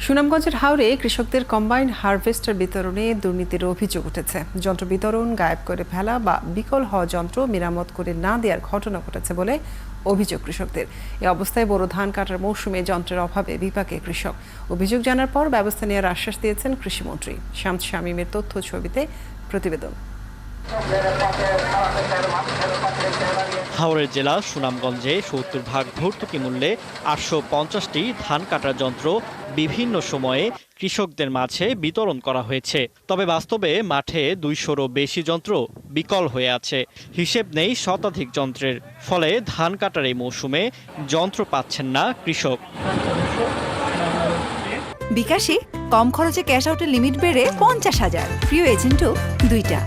সুনামগঞ্জের হাওরে কৃষকদের কম্বাইন্ড হারভেস্টার বিতরণে দুর্নীতির অভিযোগ উঠেছে। যন্ত্র বিতরণ, গায়েব করে ফেলা বা বিকল হওয়া যন্ত্র মেরামত করে না দেওয়ার ঘটনা ঘটেছে বলে অভিযোগ কৃষকদের। এ অবস্থায় বোরো ধান কাটার মৌসুমে যন্ত্রের অভাবে বিপাকে কৃষক। অভিযোগ জানার পর ব্যবস্থা নেওয়ার আশ্বাস দিয়েছেন কৃষিমন্ত্রী। শামস শামীমের তথ্য ছবিতে প্রতিবেদন। হাওড়ের জেলা সুনামগঞ্জে ৭০ ভর্তুকি মূল্যে ৮৫০টি ধান কাটার যন্ত্র বিভিন্ন সময়ে কৃষকদের মাঝে বিতরণ করা হয়েছে। তবে বাস্তবে মাঠে ২০০রও বেশি যন্ত্র বিকল হয়ে আছে। হিসেব নেই শতাধিক যন্ত্রের। ফলে ধান কাটার এই মৌসুমে যন্ত্র পাচ্ছেন না কৃষক। বিকাশে কম খরচে ক্যাশ আউটের লিমিট বেড়ে ৫০,০০০। প্রিয় এজেন্টও ২টা।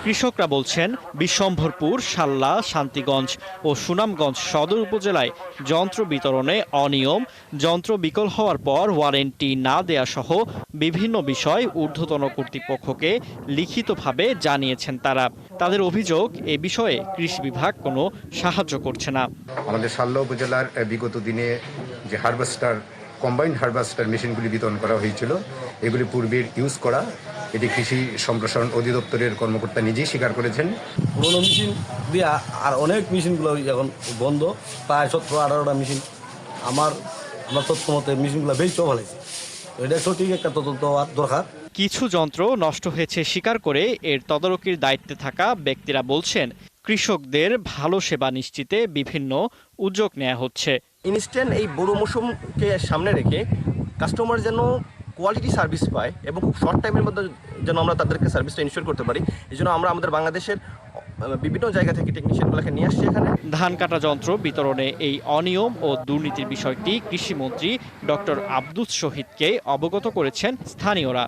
কৃষকরা বলছেন, বিশ্বম্ভরপুর, শাল্লা, শান্তিগঞ্জ ও সুনামগঞ্জ সদর উপজেলায় যন্ত্র বিতরণে অনিয়ম, যন্ত্র বিকল হওয়ার পর ওয়ারেন্টি না দেয়া সহ বিভিন্ন বিষয় ঊর্ধ্বতন কর্তৃপক্ষকে লিখিতভাবে জানিয়েছেন তারা। তাদের অভিযোগ, এ বিষয়ে কৃষি বিভাগ কোনো সাহায্য করছে না। আমাদের শাল্লা উপজেলার বিগত দিনে যে কম্বাইন্ড হারভেস্টার মেশিনগুলি বিতরণ করা হয়েছিল, এগুলি পূর্বের ইউজ করা, এটি কৃষি সম্প্রসারণ অধিদপ্তরের কর্মকর্তা নিজেই স্বীকার করেছেন। পুরোনো মেশিন দিয়ে আর অনেক মেশিনগুলো এখন বন্ধ, প্রায় ১৭-১৮টা মেশিন। আমার তথ্য মতে মেশিনগুলো বেশ চলাইছে। এটা সঠিক একটা তদন্ত হওয়ার দরকার। কিছু যন্ত্র নষ্ট হয়েছে স্বীকার করে এর তদারকির দায়িত্বে থাকা ব্যক্তিরা বলছেন, কৃষকদের ভালো সেবা নিশ্চিতে বিভিন্ন উদ্যোগ নেওয়া হচ্ছে। ইনস্ট্যান্ট এই বড় মৌসুমকে সামনে রেখে কাস্টমার যেন কোয়ালিটি সার্ভিস পায় এবং খুব শর্ট টাইমের মধ্যে যেন আমরা তাদেরকে সার্ভিসটা ইনশিওর করতে পারি, এই জন্য আমরা আমাদের বাংলাদেশের বিভিন্ন জায়গা থেকে টেকনিশিয়ানগুলোকে নিয়ে আসছি এখানে। ধান কাটা যন্ত্র বিতরণে এই অনিয়ম ও দুর্নীতির বিষয়টি কৃষিমন্ত্রী ডক্টর আব্দুস শহীদকে অবগত করেছেন স্থানীয়রা।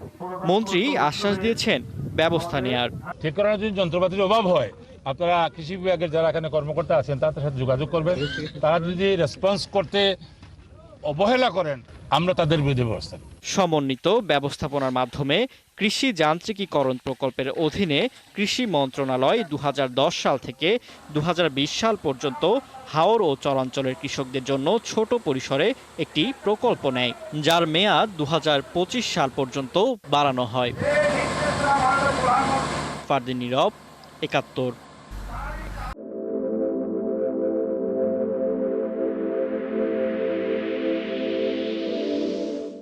মন্ত্রী আশ্বাস দিয়েছেন ব্যবস্থা নেয়ার। ঠিক করার যদি যন্ত্রপাতির অভাব হয়, আপনারা কৃষি বিভাগের যারা এখানে কর্মকর্তা আছেন তাদের সাথে যোগাযোগ করবেন। তারা যদি রেসপন্স করতে অবহেলা করেন, আমরা তাদের বিরুদ্ধে ব্যবস্থা নেব। সমন্বিত ব্যবস্থাপনার মাধ্যমে কৃষি যান্ত্রিকীকরণ প্রকল্পের অধীনে কৃষি মন্ত্রণালয় ২০১০ সাল থেকে ২০২০ সাল পর্যন্ত হাওর ও চরাঞ্চলের কৃষকদের জন্য ছোট পরিসরে একটি প্রকল্প নেয়, যার মেয়াদ ২০২৫ সাল পর্যন্ত বাড়ানো হয়। ফারদিন নীরব, ৭১।